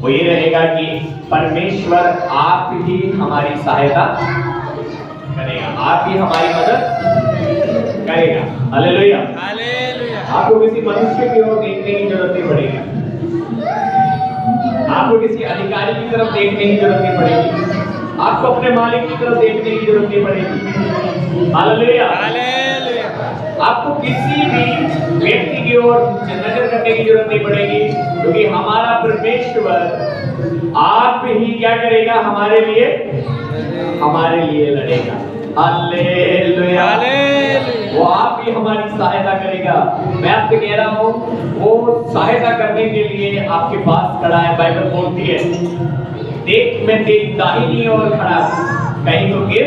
वो ये रहेगा कि परमेश्वर आप ही हमारी सहायता करेगा, आप ही हमारी मदद करेगा। Hallelujah, hallelujah. आपको किसी मनुष्य की ओर देखने की जरूरत नहीं पड़ेगी, आपको किसी अधिकारी की तरफ देखने की जरूरत नहीं पड़ेगी, आपको अपने मालिक की तरफ देखने की जरूरत नहीं पड़ेगी। Hallelujah, hallelujah. आपको किसी भी व्यक्ति की ओर नजर करने की जरूरत नहीं पड़ेगी, क्योंकि हमारा परमेश्वर आप ही क्या करेगा, हमारे लिए लड़ेगा। हालेलुया, वो आप ही हमारी सहायता करेगा। मैं आपसे कह रहा हूँ, वो सहायता करने के लिए आपके पास खड़ा है। बाइबल बोलती है, देख मैं तेरी दाहिनी ओर खड़ा हूं, कहीं तो गिर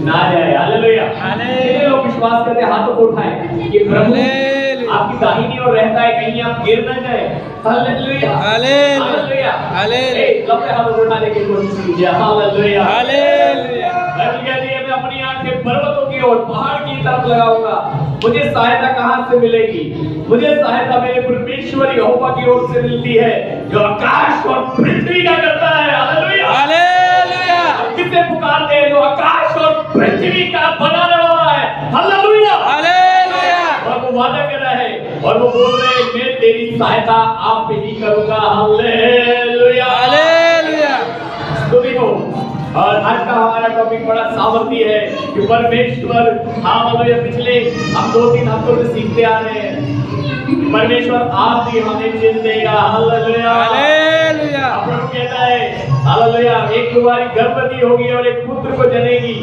ना जाए। हालेलुया, कितने लोग विश्वास करते, हाथों को उठाएं कि प्रभु आपकी दाहिनी ओर रहता है, कहीं आप गिर ना जाए। Hallelujah, hallelujah, hallelujah. लंबे हाथों को उठाने की कोशिश कीजिए। Hallelujah, hallelujah. मैं अपनी आंखें पर्वतों की ओर, पहाड़ की तरफ लगाऊंगा, मुझे सहायता कहां से मिलेगी? मुझे सहायता मेरे परमेश्वर यहोवा की ओर से मिलती है, जो आकाश और पृथ्वी का करता है। Hallelujah, hallelujah. किसे पुकारते हैं? जो आकाश और पृथ्वी का बनाने वाला है। Hallelujah, hallelujah. और वो वादा कर रहा है और वो बोल रहे हैं, मैं तेरी सहायता आप ही करूंगा। Hallelujah, hallelujah. स्तुति हो। और आज का हमारा टॉपिक बड़ा सामर्थी है कि परमेश्वर, हालेलुया, पिछले हम 2-3 हफ्तों से सीखते आ रहे हैं, परमेश्वर आप ही हमें चिन्ह देगा। Hallelujah, hallelujah. प्रभु कहता है, हालेलुया, एक कुंवारी गर्भवती होगी और एक पुत्र को जनेगी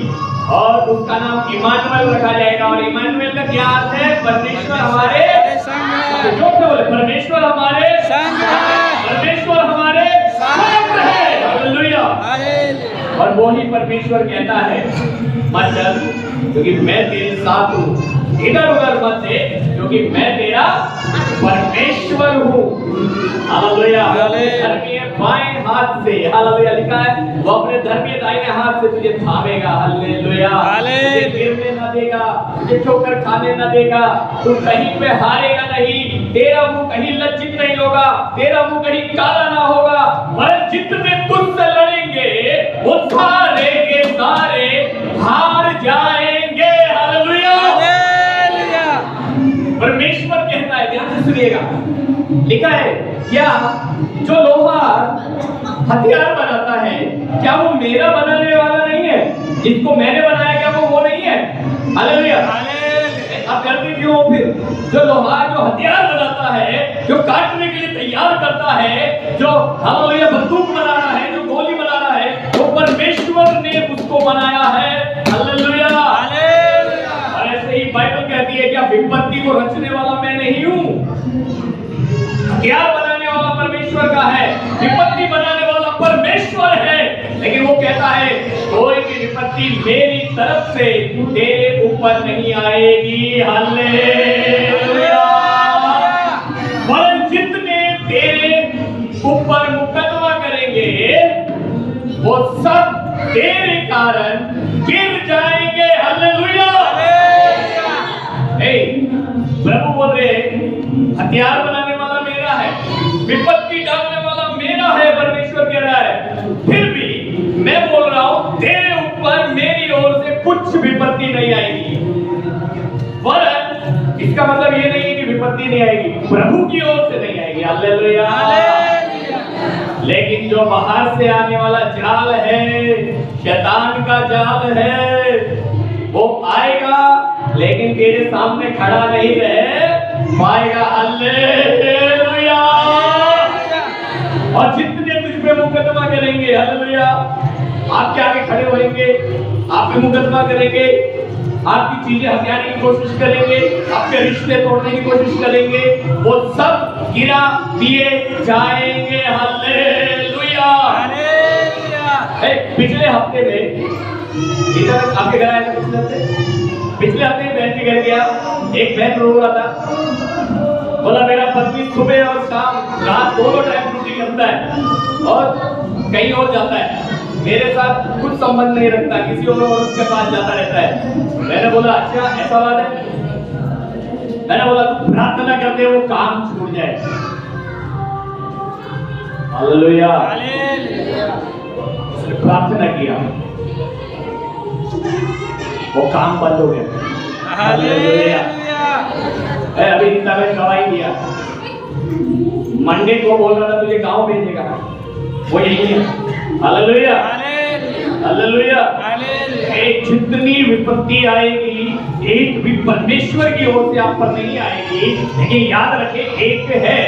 और उसका नाम इमानुएल रखा जाएगा। और इमानुएल का क्या अर्थ है? परमेश्वर हमारे संग है। जोर से बोले, परमेश्वर हमारे संग है, परमेश्वर हमारे संग है। Hallelujah, hallelujah. और वो ही परमेश्वर कहता है, मत डर, क्योंकि मैं तेरे साथ हूँ। इधर उधर मत देख, क्योंकि मैं तेरा परमेश्वर हूँ। हालेलुया, धर्मी बाएं हाथ से, हालेलुया, लिखा है, वो अपने धर्मी दाहिने हाथ से तुझे थामेगा। हालेलुया, तुझे गिरने न देगा, तुझे ठोकर खाने न देगा, तू कहीं पे हारेगा नहीं, तेरा मुंह कहीं लज्जित नहीं होगा, तेरा मुंह कहीं काला ना होगा। और जितने तुझसे लड़ेंगे वो सारे के सारे हार जाएंगे। हालेलुया, परमेश्वर कहता है, ध्यान से सुनिएगा, लिखा है, क्या जो लोहार हथियार बनाता है, क्या वो मेरा बनाने वाला नहीं है? जिसको मैंने बनाया, क्या वो नहीं है? हालेलुया, आप डरते क्यों हो? फिर जो लोहार जो हथियार बनाता है, जो काटने के लिए तैयार करता है, जो हालेलुया बंदूक बना रहा है, जो गोली बना रहा है, वो परमेश्वर ने उसको बनाया है। Hallelujah, hallelujah. और ऐसे ही बाइबल कहती है, क्या विपत्ति को रचने वाला मैं नहीं हूं? हथियार बनाने वाला परमेश्वर का है, विपत्ति बनाने वाला परमेश्वर है। लेकिन वो कहता है, कोई भी विपत्ति मेरी तरफ से तेरे ऊपर नहीं आएगी। हालेलुया, वरन जितने तेरे ऊपर मुकदमा करेंगे वो सब तेरे कारण गिर जाएंगे। हालेलुया, प्रभु बोल रहे हथियार बनाने वाला मेरा है, विपत्ति डालने वाला मेरा है, परमेश्वर कह रहा है। फिर भी मैं बोल रहा हूं, तेरे ऊपर मेरी ओर से कुछ विपत्ति नहीं आएगी। वरन इसका मतलब ये नहीं है कि विपत्ति नहीं आएगी, प्रभु की ओर से नहीं आएगी। हालेलुया, लेकिन जो बाहर से आने वाला जाल है, शैतान का जाल है, वो आएगा, लेकिन तेरे सामने खड़ा नहीं रह पाएगा। हालेलुया, और जितने तुझ पे मुकदमा करेंगे, हालेलुया, आपके आगे खड़े होंगे, आप पे मुकदमा करेंगे, आपकी चीजें हथियाने की कोशिश करेंगे, आपके रिश्ते तोड़ने की कोशिश करेंगे, वो सब गिरा दिए जाएंगे। Hallelujah, hallelujah. पिछले हफ्ते में इधर आपके घर आया था, पिछले हफ्ते बहन के घर गया, एक बहन रो रहा था, बोला मेरा पति सुबह और शाम रात दोनों टाइम ड्यूटी करता है और कहीं और जाता है, मेरे साथ कुछ संबंध नहीं रखता, किसी और उसके पास जाता रहता है। मैंने बोला अच्छा ऐसा बात है? मैंने बोला प्रार्थना करते वो काम छूट जाए। हालेलुया। हालेलुया। उसने प्रार्थना किया, वो काम बंद हो गया। हालेलुया। अभी इतना में गवाही दिया, मंडे को बोल रहा था तुझे गांव भेजेगा, वो यही है। Hallelujah, hallelujah. जितनी विपत्ति आएगी एक भी परमेश्वर की ओर से आप पर नहीं आएगी, लेकिन याद रखें एक है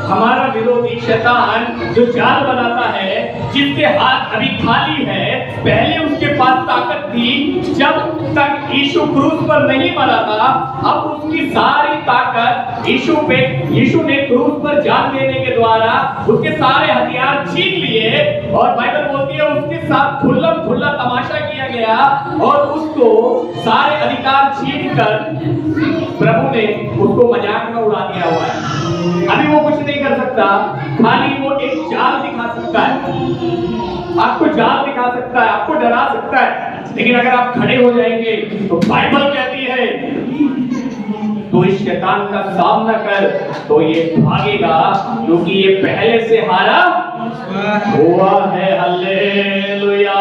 हमारा विरोधी शैतान जो जाल बनाता है, जिसके हाथ अभी खाली है। पहले उसके पास ताकत थी जब तक यीशु क्रूस पर नहीं मरा था, अब उसकी सारी ताकत यीशु ने क्रूस पर जान देने के द्वारा उसके सारे हथियार छीन लिए, और बाइबल बोलती है उसके साथ खुल्लम खुल्ला तमाशा किया गया, और उसको सारे अधिकार छीन कर प्रभु ने उसको मजाक में उड़ा दिया हुआ है। अभी वो कुछ नहीं कर सकता, खाली वो एक जाल दिखा सकता है, आपको जाल दिखा सकता है, आपको डरा सकता है, लेकिन अगर आप खड़े हो जाएंगे तो बाइबल कहती है तो इस शैतान का सामना कर तो ये भागेगा, क्योंकि ये पहले से हारा हुआ है। हालेलुया।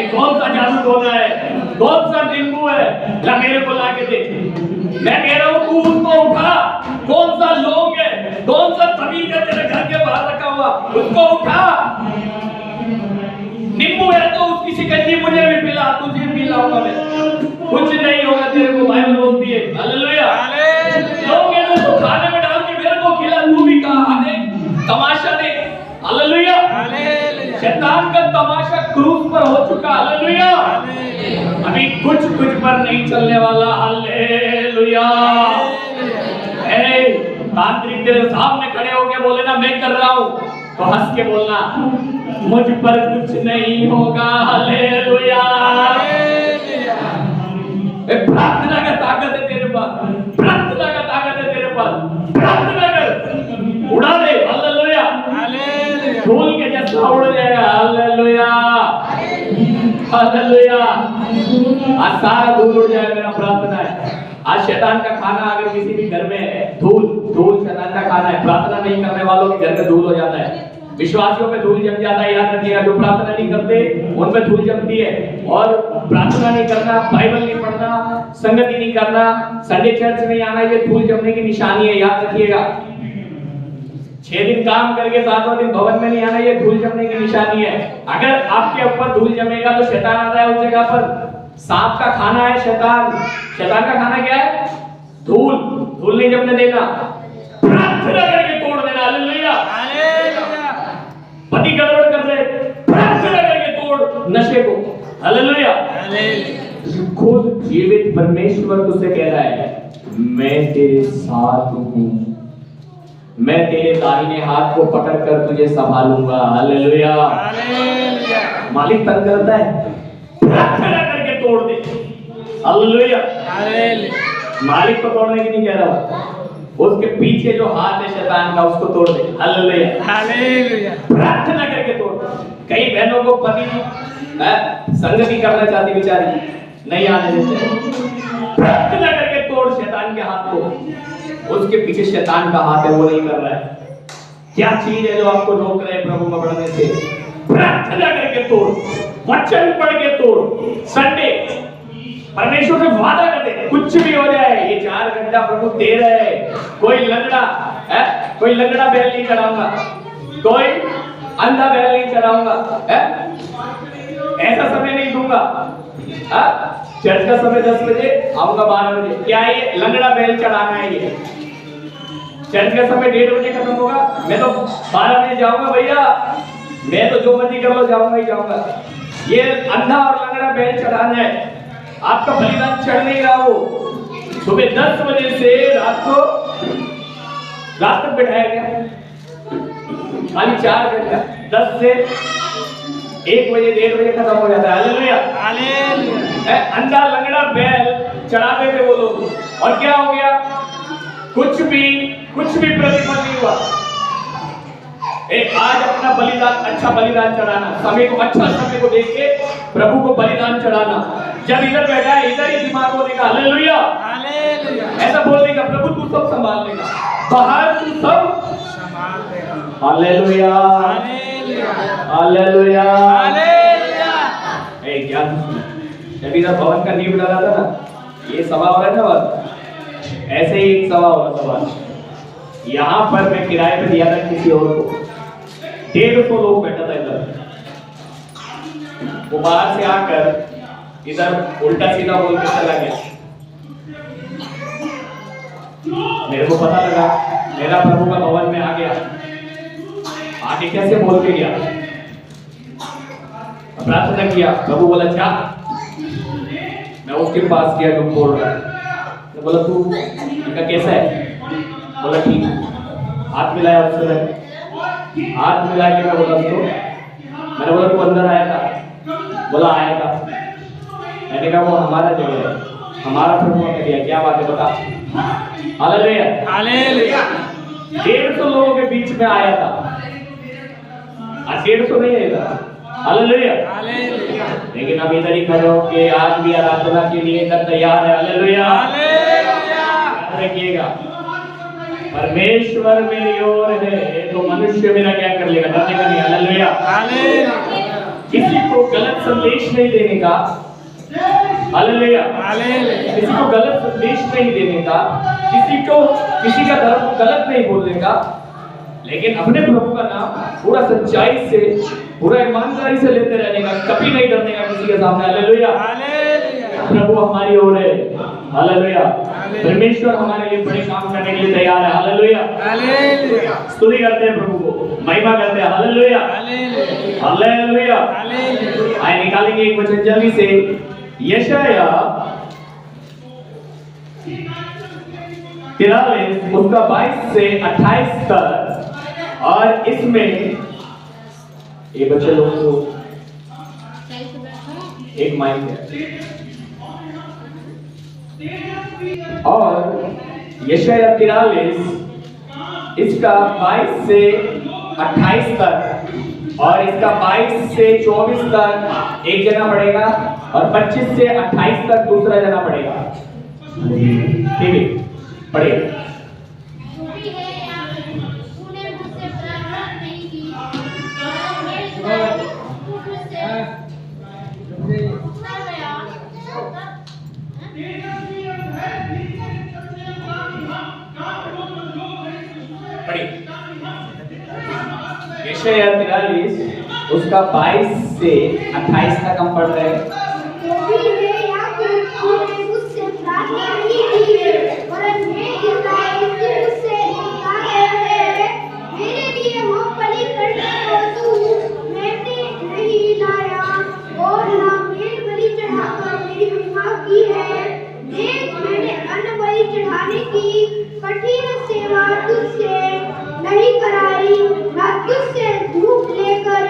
कौन सा जादू टोना है, कौन सा नींबू है, ला मेरे को लाके दे। मैं कह रहा हूं तू उसको उठा। कौन सा लोग है, कौन सा तमीज है तेरे घर के बाहर रखा हुआ, उसको उठा। नींबू है तो उसकी शिकंजी मुझे भी पिला, तुझे पिलाऊंगा मैं, कुछ नहीं होगा तेरे को, बाइबल बोलती है। हालेलुया। लोग ये तो खाने में डाल के मेरे को खिला, तू भी खा, देख तमाशा देख। हालेलुया। शैतान का तमाशा क्रूस पर हो चुका। हालेलुया। अभी कुछ तुझ पर नहीं चलने वाला। हालेलुया। तांत्रिक तेरे सामने खड़े होके बोले ना मैं कर रहा हूं, तो हंस के बोलना मुझ पर कुछ नहीं होगा। हालेलुया। प्रार्थना का ताकत है तेरे पास, प्रार्थना का ताकत है तेरे पास, प्रार्थना कर, उड़ा दे। हालेलुया। धूल के जैसा उड़ जाएगा। Hallelujah, hallelujah. आज सारा धूल उड़ जाएगा, मेरा प्रार्थना है। आज शैतान का खाना अगर किसी भी घर में है, धूल शैतान का खाना है। प्रार्थना नहीं करने वालों के घर में धूल हो जाता है, विश्वासियों पे धूल जम जाता है। याद रखिएगा, जो प्रार्थना नहीं करते उन पे धूल जमती है। और प्रार्थना नहीं करना, बाइबल नहीं पढ़ना, संगति नहीं करना, संडे चर्च नहीं आना, ये धूल जमने की निशानी है। याद रखिएगा, 6 दिन काम करके 7वां दिन भवन में नहीं आना, ये धूल जमने की निशानी है। अगर आपके ऊपर धूल जमेगा तो शैतान आता है उस जगह पर। सांप का खाना है शैतान, शैतान का खाना क्या है? धूल। धूल नहीं जमने देना, प्रार्थना करके तोड़ देना। हालेलुया। पति गड़बड़ कर रहे, प्रार्थना करके तोड़ नशे को। हालेलुया। खुद जीवित परमेश्वर तुझसे कह रहा है मैं तेरे साथ हूं, मैं तेरे दाहिने हाथ को पकड़कर तुझे संभालूंगा। हालेलुया। मालिक तंग करता है, प्रार्थना करके तोड़ दे। हालेलुया। मालिक को तोड़ने की नहीं कह रहा, उसके पीछे जो हाथ है शैतान का उसको तोड़ दे। हालेलुया। प्रार्थना करके तोड़। कई बहनों को पति संगति करना चाहती, बेचारी नहीं आने देते, प्रार्थना करके तोड़ शैतान के हाथ को। उसके पीछे शैतान का हाथ है, वो नहीं कर रहा है। क्या चीज है जो आपको रोक रहे प्रभु में बढ़ने से? प्रार्थना करके तोड़, वचन पढ़ के तोड़। संडे परमेश्वर से वादा कर दे, कुछ भी हो जाए ये 4 घंटा प्रभु दे रहे हैं। कोई लंगड़ा बैल नहीं चढ़ाऊंगा, कोई अंधा बैल नहीं चढ़ाऊंगा, ऐसा समय नहीं दूंगा। चर्च का समय 10 बजे आऊंगा, 12 बजे। क्या ये लंगड़ा बैल चढ़ाना है? ये चर्च का समय 1:30 बजे खत्म होगा, मैं तो 12 बजे जाऊंगा। भैया मैं तो जो मर्जी कर लो, जाऊंगा ही जाऊंगा। ये अंधा और लंगड़ा बैल चढ़ाना है, आपका बलिदान चढ़ नहीं रहा। वो सुबह 10 बजे से रात तक बैठाया गया, खाली 4 घंटा, 10 से 1 बजे 1:30 बजे खत्म हो जाता है। हालेलुया। अंधा लंगड़ा बैल चढ़ाते थे वो लोग, और क्या हो गया? कुछ भी प्रतिफल नहीं हुआ। आज अपना बलिदान, अच्छा बलिदान चढ़ाना, समय को, अच्छा समय को देख के प्रभु को बलिदान चढ़ाना। जब इधर बैठा है इधर ही दिमाग होने का। हालेलुया। ऐसा बोलने का, प्रभु तू सब संभाल लेगा, बाहर तू सब संभाल लेगा। Hallelujah, hallelujah, hallelujah. हालेलुया। ए क्या जब इधर भवन का नींव डाला था ना, ये सभा हो रहा है ना बस ऐसे ही एक सभा हो रहा था बस। यहाँ पर मैं किराए पे दिया था किसी और को, 150 लोग बैठा था इधर। वो बाहर से आकर इधर उल्टा सीधा बोल के चला गया। मेरे को पता लगा मेरा प्रभु का भवन में आ गया, आके कैसे बोल के गया। प्रार्थना किया, प्रभु बोला क्या? मैं उसके पास गया जो बोल रहा है, मैं बोला तू इनका कैसा है? बोला ठीक। हाथ मिलाया उससे, हाथ मिला के मैं बोला उसको, मैंने बोला तू अंदर आया था? बोला आया था। मैंने कहा वो हमारा जगह है, हमारा प्रभु ने दिया, क्या बात है बता। Hallelujah, hallelujah. 150 लोगों के बीच में आया था, आज 150 नहीं है इधर। Hallelujah, hallelujah. लेकिन अब इधर ही खड़े होके आज भी आराधना के लिए इधर तैयार है। Hallelujah, hallelujah. याद रखिएगा, परमेश्वर मेरी ओर है तो मनुष्य मेरा क्या कर लेगा? डरने का नहीं। Hallelujah, hallelujah. किसी को गलत संदेश नहीं देने का। Hallelujah, hallelujah. किसी को गलत संदेश नहीं देने का, किसी का धर्म गलत नहीं बोलने का, लेकिन अपने प्रभु का नाम पूरा सच्चाई से, पूरा ईमानदारी से लेते रहने का, कभी नहीं डरने का किसी के सामने। Hallelujah, hallelujah. प्रभु हमारी ओर है। हालेलुया, परमेश्वर हमारे लिए बड़े काम करने के लिए तैयार है। Hallelujah, hallelujah. स्तुति करते हैं प्रभु को, महिमा करते हैं। Hallelujah, hallelujah. हालेलुया। हालेलुया। आइए निकालेंगे एक वचन जल्दी से, यशाया 43 उसका 22 से 28 तक। और इसमें ये बच्चे लोग को एक माइक है, और यशाया 43 इसका 22 से 28 तक, और इसका 22 से 24 तक एक जना पढ़ेगा, और 25 से 28 तक दूसरा जना पढ़ेगा। ठीक है, पढ़िए। यशाया 43 उसका 22 से 28 तक हम पढ़ रहे हैं। चढ़ाने की कठिन सेवा तुझसे नहीं कराई, ना तुझसे धूप लेकर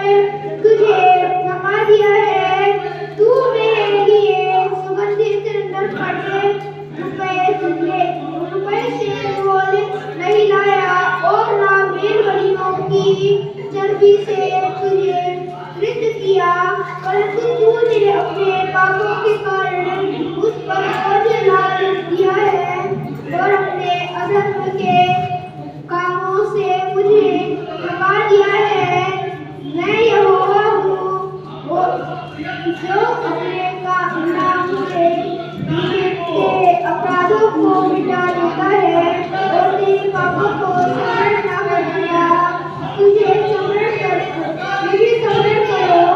तुझे पका दिया है। तू मेरे लिए सुगंधित नरकटे रुपए से मोल नहीं लाया, और ना मेलबलियों की चर्बी से तुझे तृप्त किया, परंतु तूने अपने पापों के कारण उस पर बोझ लाद दिया है, और अपने अधर्म के कामों से मुझे थका दिया है। मैं यहोवा हूँ, जो अपने नाम से तेरे अपराधों को मिटा देता है, और तेरे पापों को स्मरण न करता। तुझे स्मरण करो,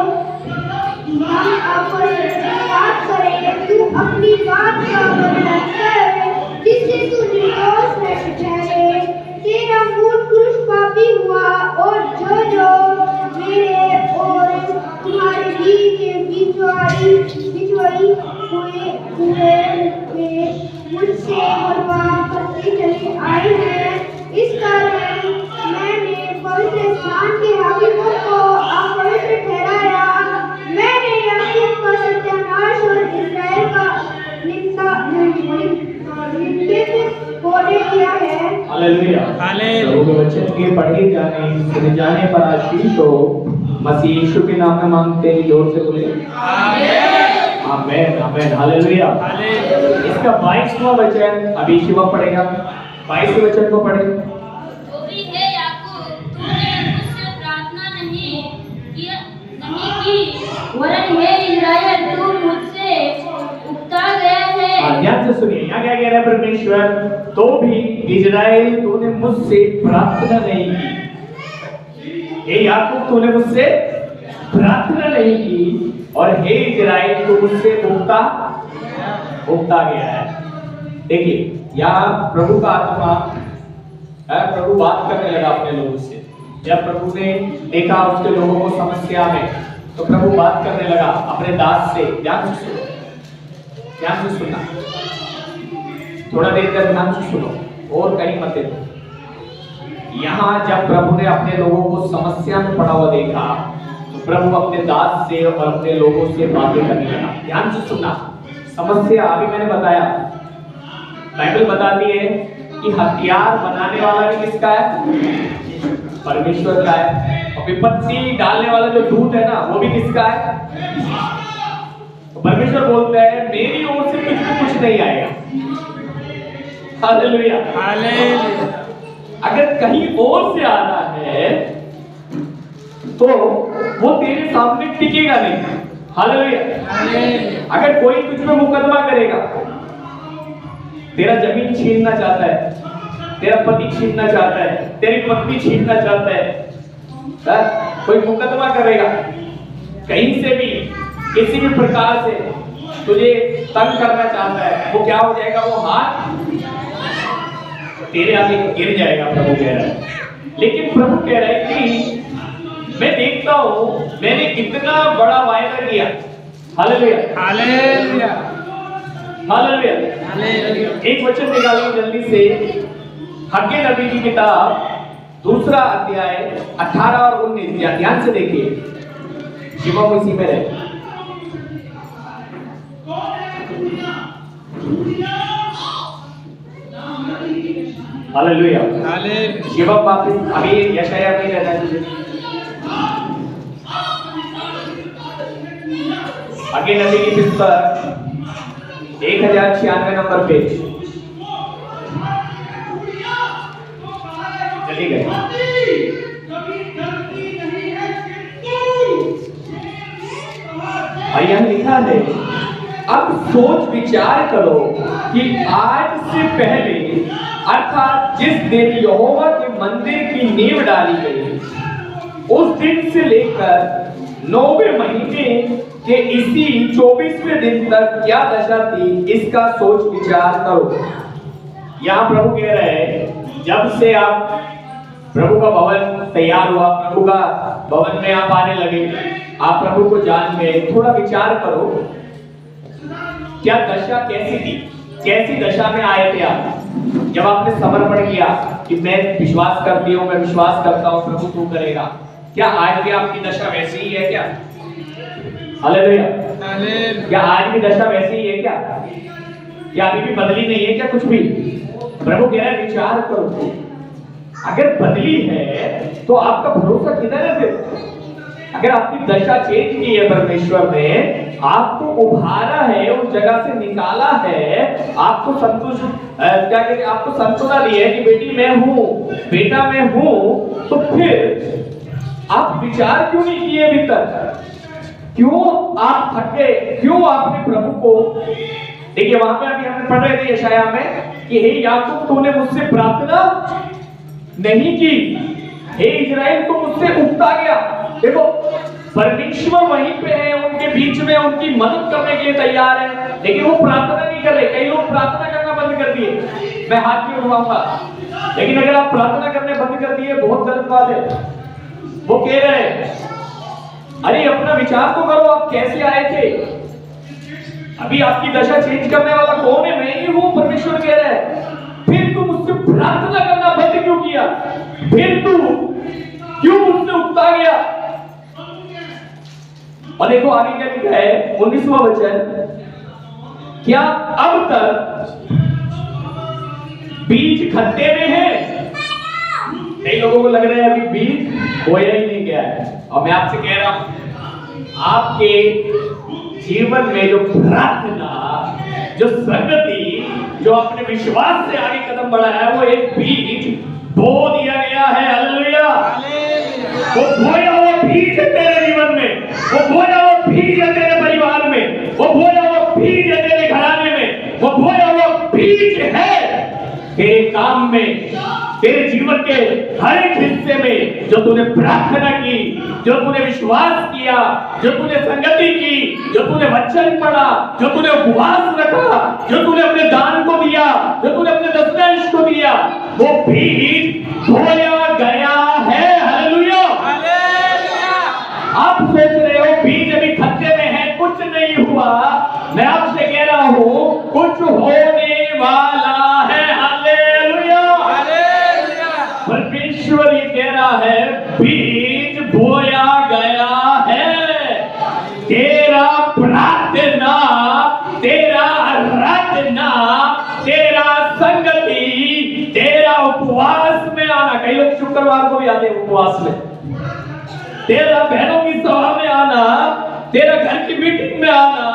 हम आपस में बात करें, तू अपनी बात का वर्णन कर, जिससे तू निर्दोष ठहरे। तेरा मूल पुरुष पापी हुआ, और जो मेरे और तुम्हारे बीच बिछवाई हुए मुझसे बलवा करते चले आए हैं। इस कारण मैंने पवित्र स्थान के हाकिमों को अपवित्र ठहराया। मैंने याकूब का सत्यानाश और इस्राएल का निंदित होने दिया है। Hallelujah, hallelujah. वचन के पढ़े जाने सुने जाने पर आशीष हो। मसीह यीशु के नाम में मांगते हैं, जोर से बोले आमीन, आमीन, आमीन। हालेलुया। हालेलुया। इसका 22वां वचन अभी शिवा पढ़ेगा। 22वें वचन को पढ़े। हे याकूब, तूने वरन हे इज़राइल तू मुझसे उकता गया है। ध्यान से सुनिए, यहाँ क्या कह रहा है परमेश्वर, तो भी इजराइल तूने मुझसे प्रार्थना नहीं की। हे याकूब तूने मुझसे प्रार्थना नहीं की, और हे इजराइल तू मुझसे उकता गया है। देखिए यहाँ प्रभु का आत्मा, प्रभु बात करने लगा अपने लोगों से। जब प्रभु ने देखा उसके लोगों को समस्या में, तो प्रभु बात करने लगा अपने दास से। ध्यान से सुनो, ध्यान से सुनना, थोड़ा देर तक ध्यान से सुनो और कहीं मत देखो। यहाँ जब प्रभु ने अपने लोगों को समस्या में पड़ा हुआ देखा, तो प्रभु अपने दास से और अपने लोगों से बातें करने लगा। ध्यान से सुनना, समस्या अभी मैंने बताया, बाइबल बताती है कि हथियार बनाने वाला भी किसका है? परमेश्वर का है। और विपत्ति डालने वाला जो दूत है ना, वो भी किसका है? तो परमेश्वर बोलता है मेरी ओर से तुझको कुछ नहीं आएगा। Hallelujah, hallelujah. अगर कहीं और से आ रहा है तो वो तेरे सामने टिकेगा नहीं। Hallelujah, hallelujah. अगर कोई तुझ पे मुकदमा करेगा, तेरा जमीन छीनना चाहता है, तेरा पति छीनना चाहता है, तेरी पत्नी छीनना चाहता है, कोई मुकदमा करेगा कहीं से भी, किसी भी प्रकार से तुझे तंग करना चाहता है, वो क्या हो जाएगा? वो हाथ तेरे आगे गिर जाएगा। प्रभु कह रहा है, लेकिन प्रभु कह रहा है कि मैं देखता हूं मैंने कितना बड़ा वायदा किया। Hallelujah, hallelujah, hallelujah, hallelujah. एक वचन निकालिए जल्दी से, हग्गे नबी की किताब 2 अध्याय 18 और 19। ध्यान से देखिए, शिवम इसी में रहे। Hallelujah, hallelujah. शिवम वापस अभी यशाया में रहना है। हग्गे नबी की पुस्तक 1096 नंबर पेज, चली गए। और यह लिखा है, अब सोच विचार करो कि आज से पहले, अर्थात जिस दिन यहोवा के मंदिर की नींव डाली गई, उस दिन से लेकर 9वें महीने के इसी 24वें दिन तक क्या दशा थी, इसका सोच विचार करो। यहाँ प्रभु कह रहे हैं, जब से आप प्रभु का भवन तैयार हुआ, प्रभु का भवन में आप आने लगे, आप प्रभु को जान गए, थोड़ा विचार करो क्या दशा कैसी थी, कैसी दशा में आए थे आप जब आपने समर्पण किया कि मैं विश्वास करती हूँ, मैं विश्वास करता हूँ प्रभु तू करेगा। क्या आज भी आपकी दशा वैसी ही है क्या? हालेलुया, क्या आज भी दशा वैसी ही है क्या? क्या अभी भी बदली नहीं है क्या कुछ भी? प्रभु कह रहा है विचार करो, अगर बदली है तो आपका भरोसा किधर है? फिर अगर आपकी दशा चेंज की है, परमेश्वर ने आपको उभारा है, उस जगह से निकाला है, आपको संतुष्ट क्या कहते हैं, आपको संतुला दिया है कि बेटी मैं हूं, बेटा मैं हूं, तो फिर आप विचार क्यों नहीं किए अभी तक? क्यों आप थक गए? क्यों आपने प्रभु को, देखिए वहां पे अभी हमने पढ़ रहे थे यशाया में कि हे याकूब तूने मुझसे प्रार्थना नहीं की, हे इजराइल तू मुझसे उकता गया। देखो परमेश्वर वहीं पे है, उनके बीच में उनकी मदद करने के लिए तैयार है, लेकिन वो प्रार्थना नहीं कर रहे। कई लोग प्रार्थना करना बंद कर दिए, मैं हाथ नहीं उठाऊंगा, लेकिन अगर आप प्रार्थना करने बंद कर दिए बहुत गलत बात है। वो कह रहे हैं अरे अपना विचार तो करो, आप कैसे आए थे? अभी आपकी दशा चेंज करने वाला कौन है? मैं ही हूं, परमेश्वर कह रहा है। फिर तुम मुझसे प्रार्थना करना बंद क्यों किया? फिर तू क्यों मुझसे उकता गया? और देखो आगे क्या लिखा है, 19वां वचन, क्या अब तक बीज खत्ते में है? कई लोगों को लग रहा है अभी बीज बोया ही नहीं गया है, और मैं आपसे कह रहा हूं आपके जीवन में जो प्रार्थना, जो संगति, जो अपने विश्वास से आगे कदम बढ़ाया है, वो एक बीज बो दिया गया है। हालेलुया, वो बोया हुआ बीज है तेरे जीवन में, वो बोया हुआ बीज तेरे काम में, तेरे जीवन के हर एक हिस्से में जो तूने प्रार्थना की, जो तूने विश्वास किया, जो तूने संगति की, जो तूने वचन पढ़ा, जो तूने उपवास रखा, जो तूने अपने दान को दिया, जो तूने अपने दशमांश को दिया, वो बीज बोया गया है। हालेलुया। आप सोच रहे हो बीज अभी खत्ते में है, कुछ नहीं हुआ। मैं आपसे कह रहा हूं कुछ होने वाला है। हालेलुया। परमेश्वर ये कह रहा है बीज बोया गया है। तेरा प्रार्थना, तेरा आराधना, तेरा संगति, तेरा उपवास में आना। कई लोग शुक्रवार को भी आते हैं उपवास में। तेरा बहनों की सभा में आना, तेरा घर की मीटिंग में आना,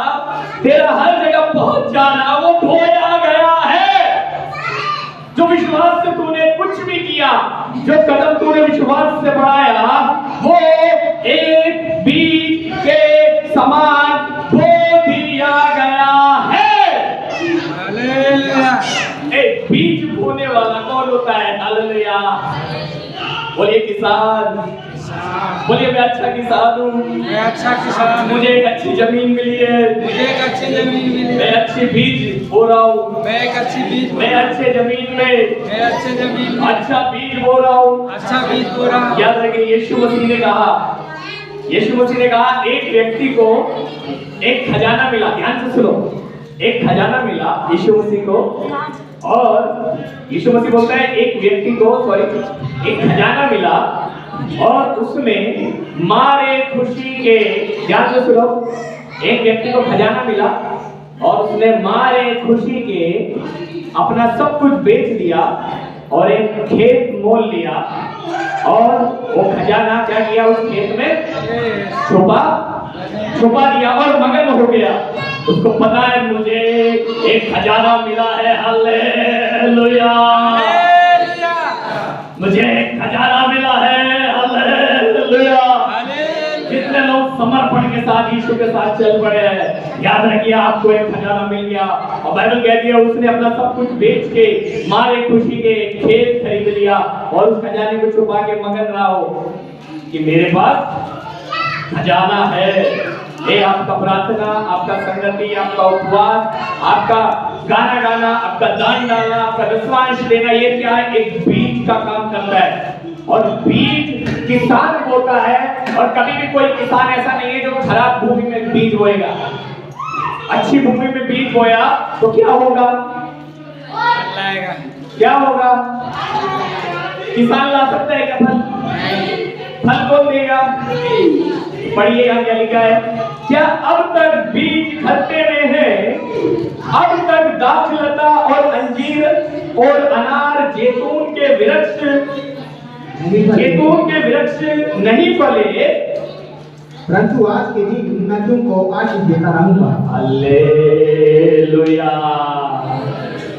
तेरा हर जगह पहुंच जाना, वो बोया गया है। जो विश्वास से तूने कुछ भी किया, जो कदम तूने विश्वास से बढ़ाया, वो एक बीज के समान बो दिया गया है। एक बीज बोने वाला कौन होता है? हालेलुया। बोलिए किसान, बोलिए मैं अच्छा किसान हूँ, मैं अच्छा किसान, मुझे एक अच्छी जमीन मिली है, मुझे एक अच्छी जमीन मिली मैं है, अच्छी बीज बो रहा हूँ, मैं एक अच्छी बीज, मैं अच्छे जमीन में मैं अच्छे जमीन में अच्छा बीज बो रहा हूँ। अच्छा बीज बो रहा हूँ। याद रखिए यीशु मसीह ने कहा, यीशु मसीह ने कहा एक व्यक्ति को एक खजाना मिला। ध्यान से सुनो, एक खजाना मिला यीशु मसीह को, और यीशु मसीह बोलता है एक व्यक्ति को, सॉरी, एक खजाना मिला और उसमें मारे खुशी के, ध्यान से सुनो, एक व्यक्ति को खजाना मिला और उसने मारे खुशी के अपना सब कुछ बेच दिया और एक खेत मोल लिया और वो खजाना क्या किया, उस खेत में छुपा दिया और मगन हो गया। उसको पता है मुझे एक खजाना मिला है। हालेलुया। मुझे एक खजाना मिला है। हालेलुया। जितने लोग समर्पण के साथ यीशु के साथ चल पड़े हैं, याद रखिए आपको एक खजाना मिल गया। और बाइबल कहती है उसने अपना सब कुछ बेच के मारे खुशी के खेत खरीद लिया और उस खजाने को छुपा के मगन रहा हो कि मेरे पास खजाना है। ये आपका प्रार्थना, आपका संगति, आपका उपवास, आपका गाना गाना, आपका दान डालना, आपका दशमांश देना, ये क्या है? एक बीज का काम करता है। और बीज किसान बोता है, और कभी भी कोई किसान ऐसा नहीं है जो खराब भूमि में बीज बोएगा। अच्छी भूमि में बीज बोया तो क्या होगा? क्या होगा? किसान ला सकता है क्या फल? फल कौन देगा? पढ़िए यहाँ क्या लिखा है, क्या अब तक बीज खत्ते में है, अब तक दाखलता और अंजीर और अनार जैतून के वृक्ष नहीं फले, परंतु आज के दिन मैं तुमको आशीष देता रहूंगा। हालेलुया।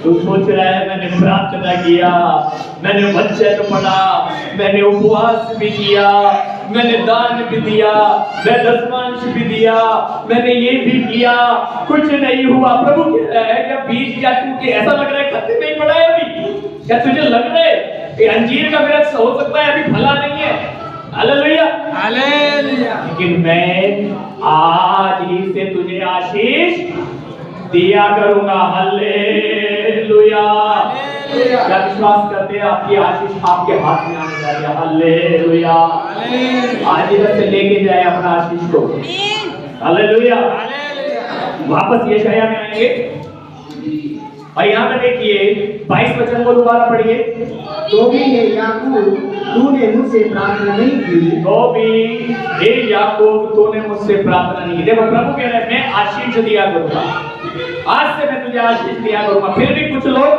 तू सोच रहा है मैंने प्रार्थना किया, मैंने वचन पढ़ा, मैंने उपवास भी किया, मैंने दान भी दिया, मैं दशमांश भी दिया, मैंने ये भी किया, कुछ नहीं हुआ। प्रभु कह रहा है क्या बीज क्या टूटे? ऐसा लग रहा है खत्ते में ही पड़ा है अभी? क्या तुझे लग रहा है कि अंजीर का वृक्ष हो सकता है अभी फला नहीं है? हालेलुया। हालेलुया। लेकिन मैं आज ही से तुझे आशीष दिया करूंगा। हालेलुया। क्या विश्वास करते हैं आपकी आशीष आपके हाथ में आने जा रही है? हालेलुया। आज इधर से लेके जाए अपना आशीष को। हालेलुया। वापस यशाया में आएंगे और यहाँ पे देखिए 22 वचन को दोबारा पढ़िए। तो भी हे याकूब तूने मुझसे प्रार्थना नहीं की, तो भी हे याकूब तूने मुझसे प्रार्थना नहीं की। देखो प्रभु कह रहे हैं मैं आशीष दिया करूंगा, आज से मैं तुझे आशीष दिया करूंगा। फिर भी कुछ लोग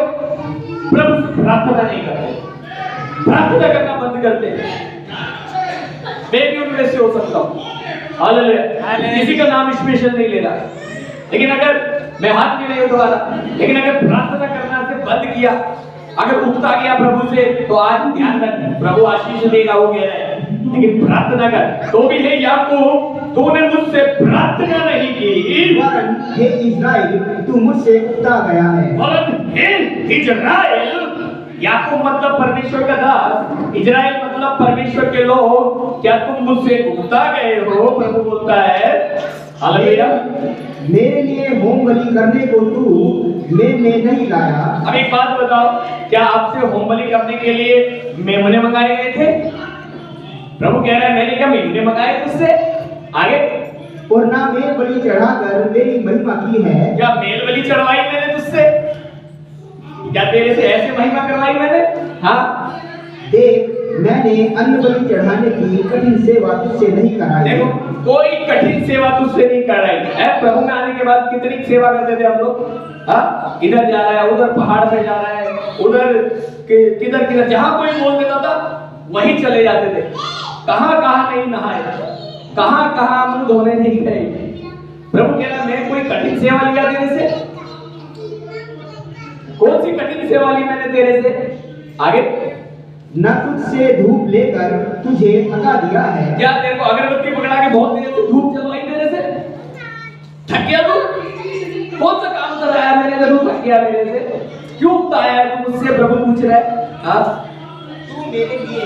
प्रभु से प्रार्थना नहीं करते, प्रार्थना करना बंद करते हैं। मैं भी उनमें से हो सकता हूँ। हालेलुया। किसी का नाम स्पेशल नहीं ले रहा, लेकिन अगर मैं हाथ भी नहीं उठा रहा, लेकिन अगर प्रार्थना करना से बंद किया, अगर उठता गया प्रभु से, तो आज ध्यान रख प्रभु आशीष देगा, वो कह रहा है। लेकिन प्रार्थना कर। तो भी हे याकूब तूने मुझसे प्रार्थना नहीं की, वरन हे इस्राएल तू मुझसे उकता गया है। वरन हे इस्राएल याकूब मतलब परमेश्वर का दास, इजराइल मतलब परमेश्वर के लोग। क्या तुम मुझसे उगता गए हो? प्रभु बोलता है हालेलुया। मेरे लिए होम बलि करने को तू मेमने नहीं लाया। अब एक बात बताओ, क्या आपसे होम बलि करने के लिए मेमने मंगाए गए थे? प्रभु कह रहा है मैंने क्या मेमने मंगाए तुझसे? आगे, और ना मेल बलि चढ़ाकर मेरी महिमा की है। क्या मेल बलि चढ़वाई मैंने तुझसे? क्या तेरे से ऐसे महिमा करवाई मैंने? हाँ, देख, मैंने अन्न बलि चढ़ाने की कठिन सेवा तुझसे नहीं कराई। देखो कोई कठिन सेवा तुझसे नहीं कराई है। प्रभु में आने के बाद कितनी सेवा करते थे हम लोग? हाँ, इधर जा रहा है, उधर पहाड़ पे जा रहा है, उधर किधर किधर, जहां कोई बोल देता था वहीं चले जाते थे। कहां कहां नहीं नहाए, कहां कहां मुंह धोने नहीं गए। प्रभु कह रहा मैं कोई कठिन सेवा लिया तेरे से? कौन सी कठिन सेवा ली मैंने तेरे से? आगे, न तुझसे धूप लेकर तुझे थका दिया है। क्या तेरे को अगरबत्ती पकड़ा के बहुत देर से धूप जलवाई तेरे से? थक गया तू? कौन सा काम कराया मैंने तेरे को? थक गया मेरे से? क्यों उकताया तू मुझसे? प्रभु पूछ रहा है। हाँ, तू मेरे लिए,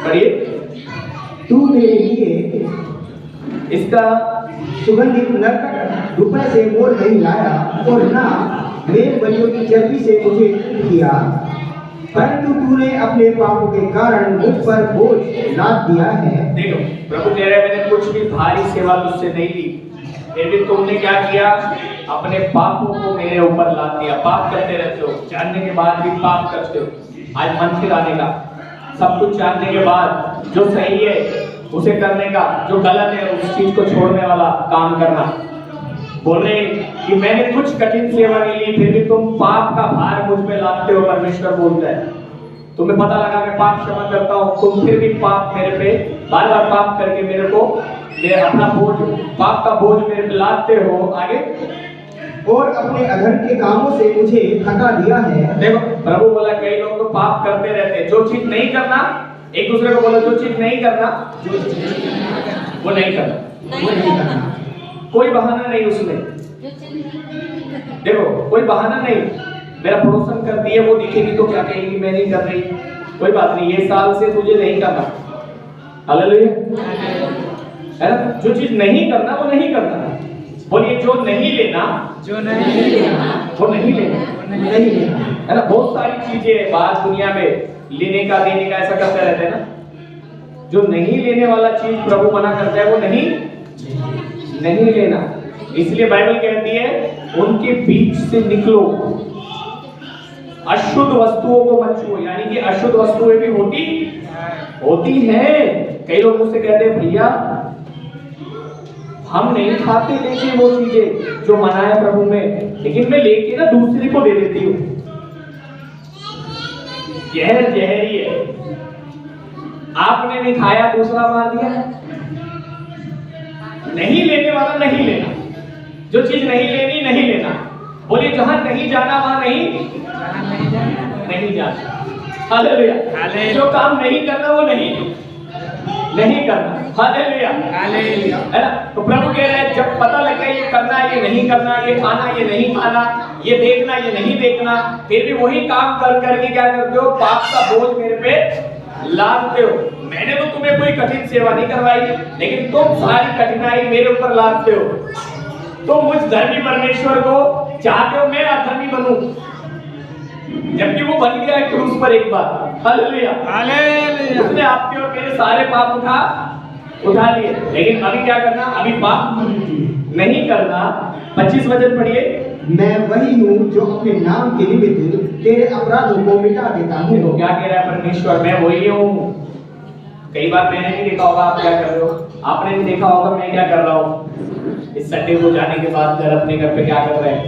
पढ़िए, तू मेरे लिए इसका सुगंधित नरकट रुपए से मोल नहीं लाया, और ना मेल बलियों की चर्बी से मुझे किया, परंतु तूने अपने पापों के कारण मुझ पर बोझ लाद दिया है। देखो प्रभु कह रहे हैं मैंने कुछ भी भारी सेवा तुझसे नहीं ली, फिर भी तुमने क्या किया? अपने पापों को मेरे ऊपर लाद दिया। पाप करते रहते हो, जानने के बाद भी पाप करते हो। आज मन फिराने का, सब कुछ जानने के बाद जो सही है उसे करने का, जो गलत है उस चीज को छोड़ने वाला काम करना। बोल रहे कि मैंने कुछ कठिन सेवा नहीं ली, फिर भी तुम पाप का भार मुझ पे लादते हो। परमेश्वर बोलता है तुम्हें पता लगा मैं पाप क्षमा करता हूँ, तुम फिर भी पाप मेरे पे बार बार पाप करके मेरे को अपना बोझ, पाप का बोझ मेरे पे लादते हो। आगे, और अपने अधर्म के कामों से मुझे थका दिया है। देखो प्रभु बोला कई लोग तो पाप करते रहते हैं, जो चीज नहीं करना, एक दूसरे को बोला जो चीज नहीं करना वो नहीं करना। कोई बहाना नहीं उसमें। देखो कोई बहाना नहीं, मेरा पड़ोसन कर दिए, वो दिखेगी तो क्या कहेगी मैं नहीं कर रही, कोई बात नहीं, ये साल से तुझे नहीं करना। हालेलुया, है ना? जो चीज नहीं करना वो नहीं करना। बोलिए जो नहीं लेना, जो नहीं लेना वो नहीं लेना, नहीं लेना। है ना? बहुत सारी चीजें बाहर दुनिया में लेने का देने का ऐसा करते रहते हैं ना। जो नहीं लेने वाला चीज प्रभु मना करता है वो नहीं लेना। इसलिए बाइबल कहती है उनके बीच से निकलो, अशुद्ध वस्तुओं को मत छुओ। यानी कि अशुद्ध वस्तुएं भी होती हैं। कई लोग मुझसे कहते हैं भैया हम नहीं खाते लेके वो चीजें जो मना है प्रभु में, लेकिन मैं लेके ना दूसरे को दे देती हूँ। जहर जहरी है, आपने नहीं खाया दूसरा मार दिया। नहीं लेने वाला नहीं लेना, जो चीज नहीं लेनी नहीं लेना। बोलिए जहां नहीं जाना वहां नहीं जाना। हालेलुया। जो काम नहीं करना वो नहीं करना। हालेलुया, है ना? तो प्रभु कह रहे हैं जब पता लग गया ये करना ये नहीं करना, ये खाना ये नहीं खाना, ये देखना ये नहीं देखना, फिर भी वही काम कर करके क्या करते हो? पाप का बोझ मेरे पे लादते हो। मैंने तो तुम्हें कोई कठिन सेवा नहीं करवाई, लेकिन तुम सारी कठिनाई मेरे ऊपर लादते हो। तुम मुझ धर्मी परमेश्वर को चाहते हो मैं अधर्मी बनूं, जबकि वो बन गया क्रूस पर एक बार। Hallelujah, hallelujah. उसने आपके और मेरे सारे पाप उठा लिए, लेकिन अभी क्या करना? अभी पाप नहीं करना। 25 वचन पढ़िए। मैं वही हूँ जो अपने नाम के निमित्त तेरे अपराधों को मिटा देता हूँ। देखो क्या कह रहा है परमेश्वर, मैं वही हूँ। कई बार मैंने नहीं देखा होगा आप क्या कर रहे हो, आपने नहीं देखा होगा मैं क्या कर रहा हूँ। इस संडे को जाने के बाद घर अपने घर पे क्या कर रहे हैं,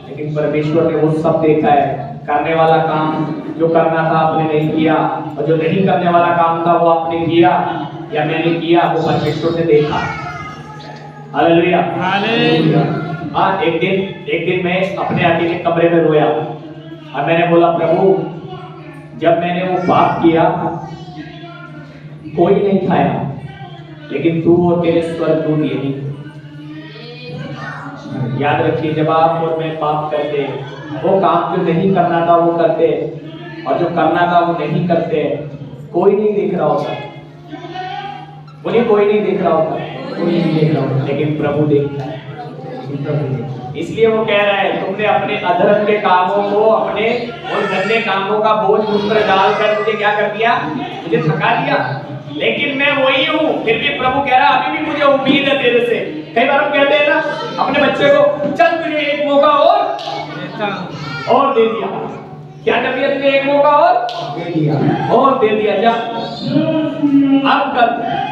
लेकिन परमेश्वर ने वो सब देखा है। करने वाला काम जो करना था आपने नहीं किया, और जो नहीं करने वाला काम था वो आपने किया या मैंने किया, वो परमेश्वर ने देखा। Hallelujah, hallelujah. हाँ, एक दिन मैं अपने अकेले कमरे में रोया और मैंने बोला प्रभु जब मैंने वो पाप किया कोई नहीं खाया, लेकिन तू और तेरे स्वर्गदूत यही। याद रखिए, जब आप और मैं पाप करते, वो काम जो नहीं करना था वो करते, और जो करना था वो नहीं करते, कोई नहीं देख रहा होता, उन्हें कोई नहीं देख रहा होता, कोई नहीं देख रहा होता, लेकिन प्रभु देखता है। प्रभु देखता है। इसलिए वो कह रहा है, तुमने अपने अधर्म के कामों को, अपने उन गंदे कामों का बोझ मुझ पर डालकर मुझे क्या कर दिया, मुझे थका दिया, लेकिन मैं वही हूँ। फिर भी प्रभु कह रहा है, अभी भी मुझे उम्मीद है तेरे से। कई बार हम कहते हैं ना अपने बच्चे को, चल तुझे एक मौका और दे दिया। क्या कर दिया तुझे, एक मौका और दे दिया, जा अब कर,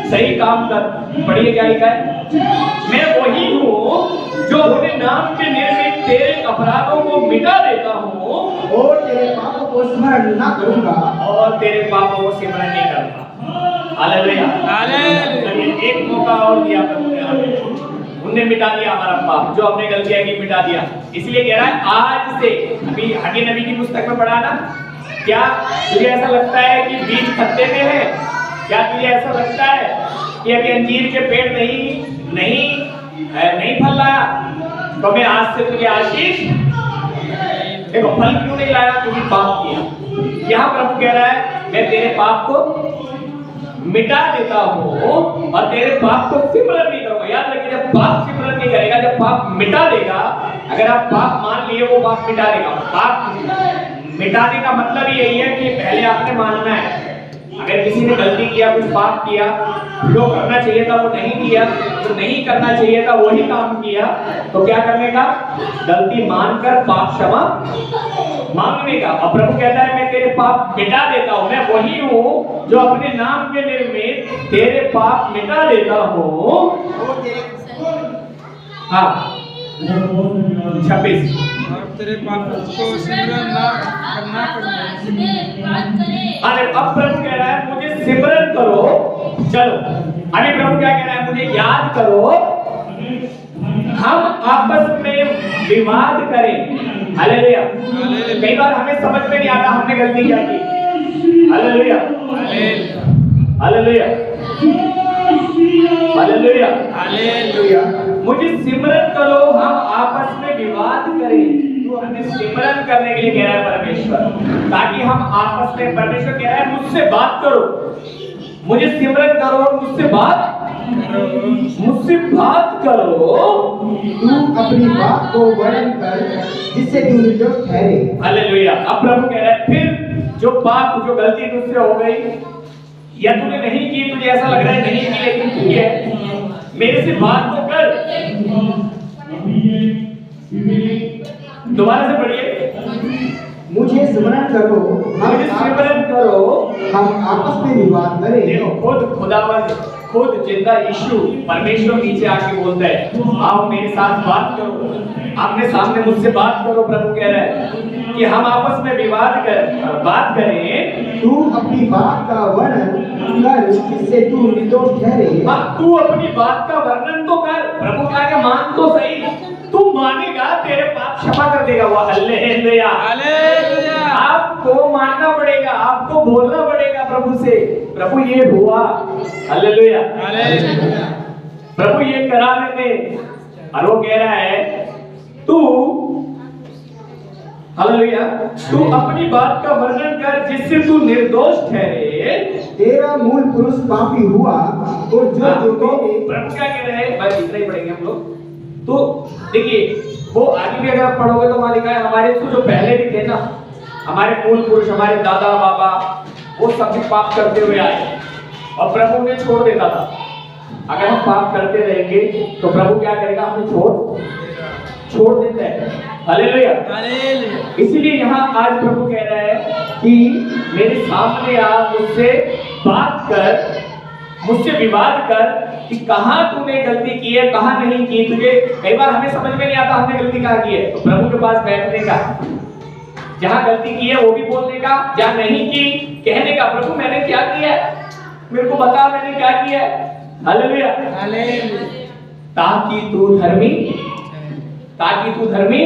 सही काम कर। पढ़िए क्या लिखा है, मैं वही हूँ जो अपने नाम के निमित्त तेरे अपराधों को मिटा देता हूँ और तेरे पापों को स्मरण न करूंगा, और तेरे पापों को स्मरण नहीं करूंगा। Hallelujah, hallelujah. एक मौका और दिया प्रभु ने हमें, उन्हें मिटा दिया हमारा पाप, जो हमने गलतियां की मिटा दिया। इसलिए कह रहा है आज से, अभी हगी नबी की पुस्तक में पढ़ा ना, क्या तुझे ऐसा लगता है कि बीज खत्ते में है? क्या तुझे ऐसा लगता है कि अभी अंजीर के पेड़ नहीं फल लाया, तो मैं आज से तुझे आशीष, देखो फल क्यों नहीं लाया, क्योंकि पाप किया। यहाँ प्रभु कह रहा है, मैं तेरे पाप को मिटा देता हूँ और तेरे पाप को सिमरन नहीं करूंगा। याद रखिए, जब पाप सिमरन नहीं करेगा, जब पाप मिटा देगा, अगर आप पाप मान लिए, वो पाप मिटा देगा। पाप मिटाने का मतलब यही है कि पहले आपने मानना है। अगर किसी ने गलती किया, कुछ पाप किया, जो करना चाहिए था वो नहीं किया, जो नहीं करना चाहिए था वही काम किया, तो क्या करने का, गलती मानकर पाप क्षमा मांगने का। और प्रभु कहता है, मैं तेरे पाप मिटा देता हूँ, मैं वही हूँ जो अपने नाम के निमित्त तेरे पाप मिटा देता हूँ। हाँ 26, और तेरे पापों को सिमरन ना करना पड़ेगा। अरे अब प्रभु कह रहा है, मुझे सिमरन करो। चलो अभी प्रभु क्या कह रहा है, मुझे याद करो, हम आपस में विवाद करें। हालेलुया। कई बार हमें समझ में नहीं आता हमने गलती क्या की। Hallelujah, hallelujah, hallelujah, hallelujah. मुझे सिमरन करो, हम आपस में विवाद करें। हमें सिमरन करने के लिए कह रहा है परमेश्वर, ताकि हम आपस में, परमेश्वर कह रहा है मुझसे बात करो, मुझे सिमरन करो और मुझसे बात करो। तू अपनी बात को वर्णन कर जिससे तू निर्दोष ठहरे। हालेलुया। अब प्रभु कह रहा है, फिर जो पाप, जो गलती तुझसे हो गई, या तूने नहीं की, तुझे ऐसा लग रहा है नहीं की, लेकिन की है, मेरे से बात तो कर। दोबारा से पढ़िए, मुझे स्मरण करो, मुझे सिमरन करो, हम आपस में विवाद करें। देखो खुदावंद, खुद जिंदा यीशु परमेश्वर नीचे आके बोलता है, आओ मेरे साथ बात करो, आमने सामने मुझसे बात करो। प्रभु कह रहा है कि हम आपस में बात करें। तू अपनी बात का वर्णन कर जिससे तू निर्दोष ठहरे। तू अपनी बात का वर्णन तो कर। प्रभु कहा कि मान तो सही, तू मानेगा तेरे पाप क्षमा कर देगा वो। Hallelujah, hallelujah. आपको मानना पड़ेगा, आपको बोलना पड़ेगा प्रभु से, प्रभु ये हुआ। Hallelujah, hallelujah. प्रभु ये करा मैंने, और वो कह रहा है तू, हालेलुया, तू अपनी बात का वर्णन कर जिससे तू निर्दोष ठहरे। तेरा मूल पुरुष पापी हुआ और जो प्रभु क्या कह रहे हैं, बस इतना ही पढ़ेंगे हम लोग। तो देखिए, वो आगे भी अगर आप पढ़ोगे तो वहां लिखा है, हमारे तो जो पहले भी थे ना, हमारे मूल पुरुष, हमारे दादा बाबा, वो सब भी पाप करते हुए आए और प्रभु उन्हें छोड़ देता था। अगर हम पाप करते रहेंगे तो प्रभु क्या करेगा, हमें छोड़ देता है। Hallelujah, hallelujah. इसीलिए यहाँ आज प्रभु कह रहा है कि मेरे सामने आ, मुझसे बात कर, मुझसे विवाद कर कि कहाँ तूने गलती की है, कहाँ नहीं की। तुझे कई बार हमें समझ में नहीं आता हमने गलती कहाँ की है, तो प्रभु के पास बैठने का, जहाँ गलती की है वो भी बोलने का, जहाँ नहीं की कहने का, प्रभु मैंने क्या किया है, मेरे को बता मैंने क्या किया है। Hallelujah, hallelujah. ताकि तू धर्मी।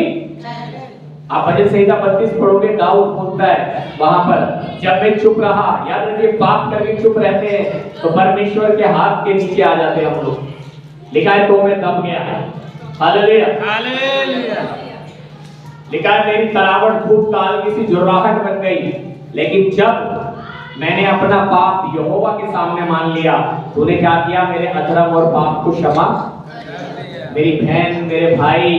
आप भजन संहिता 32 पढ़ोगे, दाऊद बोलता है वहां पर, जब मैं चुप रहा। याद रखिए, पाप करके चुप रहते हैं तो परमेश्वर के हाथ के नीचे आ जाते हैं हम लोग। लिखा है तो मैं दब गया, हालेलुया। हालेलुया। लिखा है मेरी तरावट खूब काल की सी जुर्राहट बन गई, लेकिन जब मैंने अपना पाप यहोवा के सामने मान लिया, तूने क्या किया? मेरे अधर्म और पाप को क्षमा। मेरी बहन, मेरे भाई,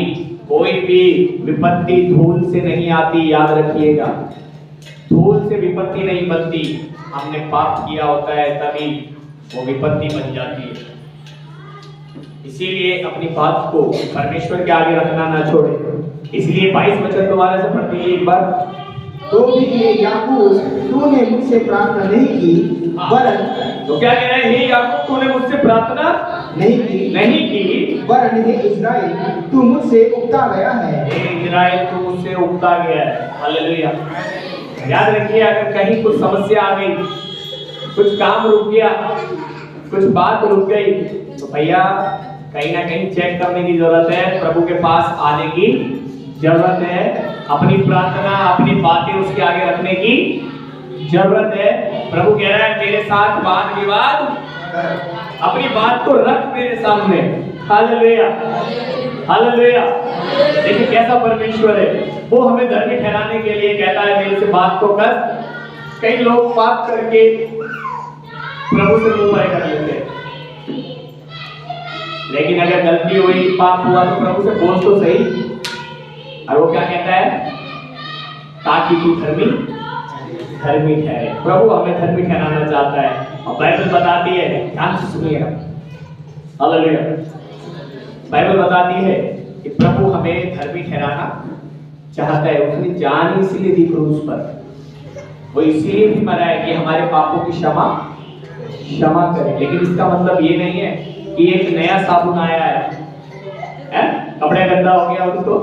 कोई भी विपत्ति धूल से नहीं आती, याद रखिएगा। धूल से विपत्ति नहीं बनती, हमने पाप किया होता है तभी वो विपत्ति बन जाती है। इसीलिए अपनी बात को परमेश्वर के आगे रखना ना छोड़े। इसलिए 22 वचन दोबारा से पढ़ते हैं एक बार। तो भी ये याकूब, तूने मुझसे प्रार्थना नहीं की, वरन तो क्या कह रहे हैं? हे याकूब, तूने मुझसे प्रार्थना नहीं की, वरन हे इस्राएल, तू मुझसे उकता गया है। हे इस्राएल, तू मुझसे उकता गया है। हालेलुया। याद रखिए, अगर कहीं कुछ समस्या आ गई, कुछ काम रुक गया, कुछ बात रुक गई, तो भैया कहीं ना कहीं चेक करने की जरूरत है, प्रभु के पास आने की जरूरत है, अपनी प्रार्थना, अपनी बातें उसके आगे रखने की जरूरत है। प्रभु कह रहा है मेरे साथ वाद विवाद, अपनी बात को रख मेरे सामने। Hallelujah, hallelujah. देखिए कैसा परमेश्वर है, वो हमें धर्मी ठहराने के लिए कहता है मेरे से बात तो कर। कई लोग पाप करके प्रभु से मुंह कर लेते हैं, लेकिन अगर गलती हुई, पाप हुआ, तो प्रभु से बोल तो सही। और वो क्या कहता है? ताकि तू धर्मी ठहरे। प्रभु हमें धर्मी ठहराना चाहता है, और बाइबल बताती है, ध्यान से सुनिएगा, हालेलुया। बाइबल बताती है कि प्रभु हमें धर्मी ठहराना चाहता है। उसने जान इसीलिए दी क्रूस पर, वो इसीलिए भी मरा है कि हमारे पापों की क्षमा करे। लेकिन इसका मतलब ये नहीं है कि एक नया साबुन आया है, कपड़े गंदा हो गया उसको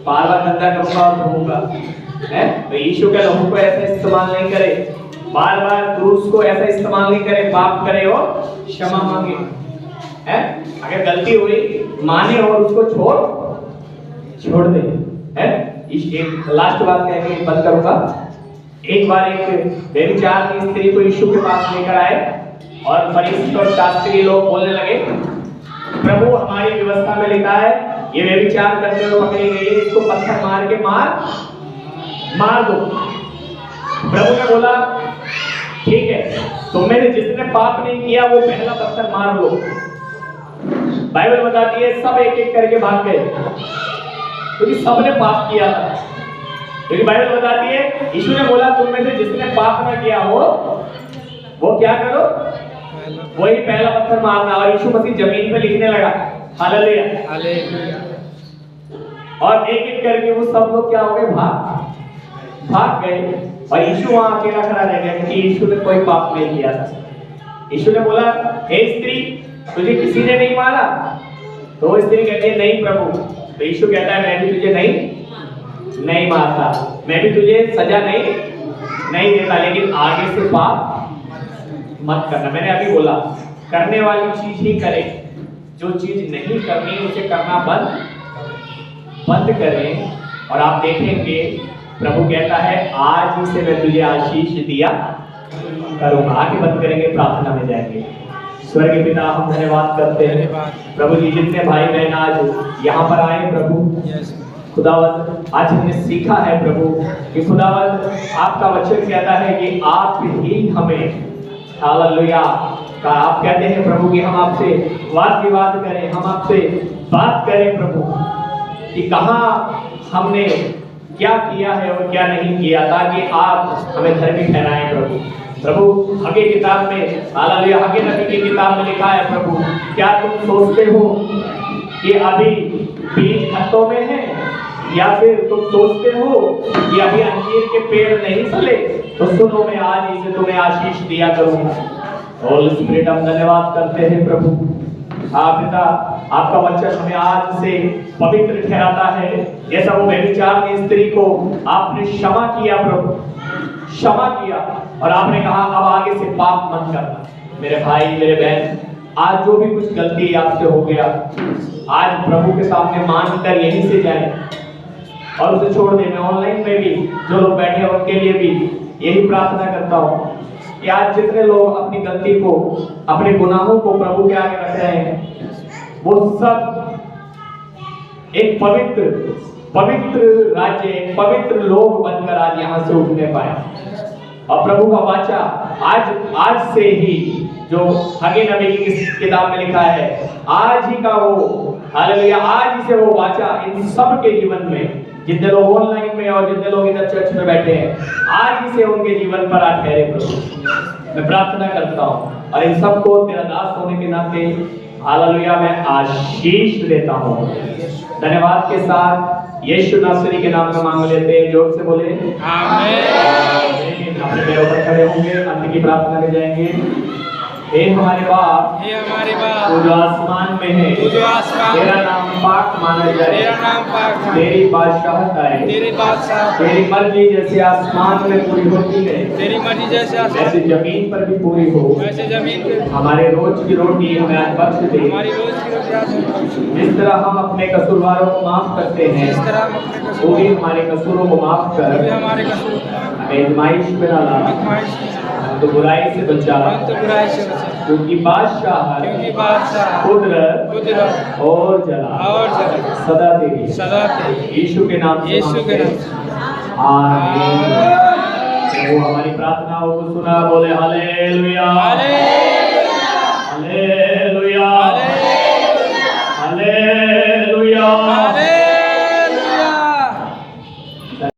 बार बार गंदा करूंगा और धोऊंगा, तो यीशु के लहू को ऐसा इस्तेमाल नहीं करे, बार बार क्रूस को ऐसा इस्तेमाल नहीं करे, पाप करे और क्षमा मांगे। अगर गलती हुई माने और उसको छोड़ दे। एक लास्ट बात कह के बंद करूंगा। एक बार एक व्यभिचार की स्त्री को यीशु के पास लेकर आए, और फरीसी और शास्त्री लोग बोलने लगे, प्रभु हमारी व्यवस्था में लिखा है ये व्यभिचार करते हुए पकड़ी गई है, इसको पत्थर मार के मार दो। प्रभु ने बोला ठीक है, तुम में से जिसने पाप नहीं किया वो पहला पत्थर मार लो। बाइबल बताती है सब एक एक करके भाग गए, क्योंकि सबने पाप किया था। क्योंकि बाइबल बताती है यीशु ने बोला तुम में से जिसने पाप ना किया हो वो क्या करो, वही पहला पत्थर मारना। और यीशु मसीह जमीन पे लिखने लगा। Hallelujah, hallelujah. और एक एक करके वो सब लोग क्या हो गए? भाग गए, और यीशु वहां अकेला खड़ा रह गया, क्योंकि यीशु ने कोई पाप नहीं किया था। यीशु ने बोला हे स्त्री, तुझे किसी ने नहीं मारा? तो वो स्त्री कहती है नहीं प्रभु। तो यीशु कहता है मैं भी तुझे नहीं मारता, मैं भी तुझे सजा नहीं देता, लेकिन आगे से पाप मत करना। मैंने अभी बोला करने वाली चीज ही करे, जो चीज नहीं करनी उसे करना बंद करें। और आप देखेंगे प्रभु कहता है आज ही से मैं तुझे आशीष दिया करूंगा। आगे बंद करेंगे, प्रार्थना में जाएंगे। स्वर्गीय पिता हम धन्यवाद करते हैं प्रभु जी, जितने भाई बहन आज यहाँ पर आए प्रभु खुदावंद, आज हमने सीखा है प्रभु कि खुदावंद आपका वचन कहता है कि आप ही हमें, हालेलुया, आप कहते हैं प्रभु कि हम आपसे वाद विवाद करें, हम आपसे बात करें प्रभु कि कहाँ हमने क्या किया है और क्या नहीं किया, ताकि आप हमें धर्मी ठहराएं प्रभु। प्रभु हगे किताब में, हालेलुया, हगे नबी की किताब में लिखा है प्रभु, क्या तुम सोचते हो कि अभी बीज खत्तों में है, या फिर तुम सोचते हो कि अभी अंजीर के पेड़ नहीं फले? तो सुनो मैं आज ही से तुम्हें आशीष दिया करूंगा। होली स्पिरिट हम धन्यवाद करते हैं प्रभु। हाँ पिता, आपका वचन हमें आज से पवित्र ठहराता है। जैसा वो व्यभिचार की स्त्री को आपने क्षमा किया प्रभु, क्षमा किया, और आपने कहा अब आगे से पाप मत करना। मेरे भाई मेरे बहन, आज जो भी कुछ गलती आपसे हो गया, आज प्रभु के सामने मानकर यहीं से जाए और उसे छोड़ दे। मैं ऑनलाइन में भी जो लोग बैठे हैं उनके लिए भी यही प्रार्थना करता हूँ कि आज जितने लोग अपनी गलती को, अपने गुनाहों को प्रभु के आगे रख रहे हैं, वो सब एक पवित्र पवित्र राज्य, एक पवित्र लोग बनकर आज यहाँ से उठने पाए। और प्रभु का वाचा आज से ही जो हगे नबी की किताब में लिखा है, आज ही का वो हालेलुया, आज ही से वो वाचा इन सब के जीवन में, जितने लोग ऑनलाइन में और जितने लोग इधर चर्च में बैठे हैं, आज ही से उनके जीवन पर आ ठहरे प्रभु। मैं प्रार्थना करता हूँ और इन सबको तेरा दास होने के नाते हालेलुया मैं आशीष देता हूँ। धन्यवाद के साथ यीशु नासरी के नाम में मांग लेते हैं, जोर से बोले आमीन। अपने पैरों पर खड़े होंगे, अंत की प्रार्थना में जाएंगे। हे हमारे बाप, हे हमारे बाप, तू जो आसमान में है, तू जो आसमान में, तेरा नाम पाक माना जाए, तेरा नाम पाक माना, तेरी बादशाहत आए, तेरी बादशाहत, तेरी मर्जी जैसे आसमान में पूरी होती है, तेरी मर्जी जैसे आसमान वैसे जमीन पर भी पूरी हो। वैसे जमीन पे हमारे रोज की रोटी हमें आज बख्श दे। हमारी रोज की रोटी आज हमें बख्श। जिस तरह हम अपने कसूरवारों को माफ करते हैं, इस तरह हम अपने वो कसूर, भी हमारे कसूरों को माफ वो भी कर, हमारे कसूर, हमें आजमाइश में न ला, आजमाइश में तो बुराई से बचा, तो बुराई से बचा, क्योंकि बादशाह, क्योंकि बादशाह, कुदरत कुदरत और जलाल सदा तेरी, सदा तेरी। यीशु के नाम से यीशु के नाम मांगते हैं। आमीन। वो हमारी प्रार्थनाओं को सुना, बोले हालेलुया।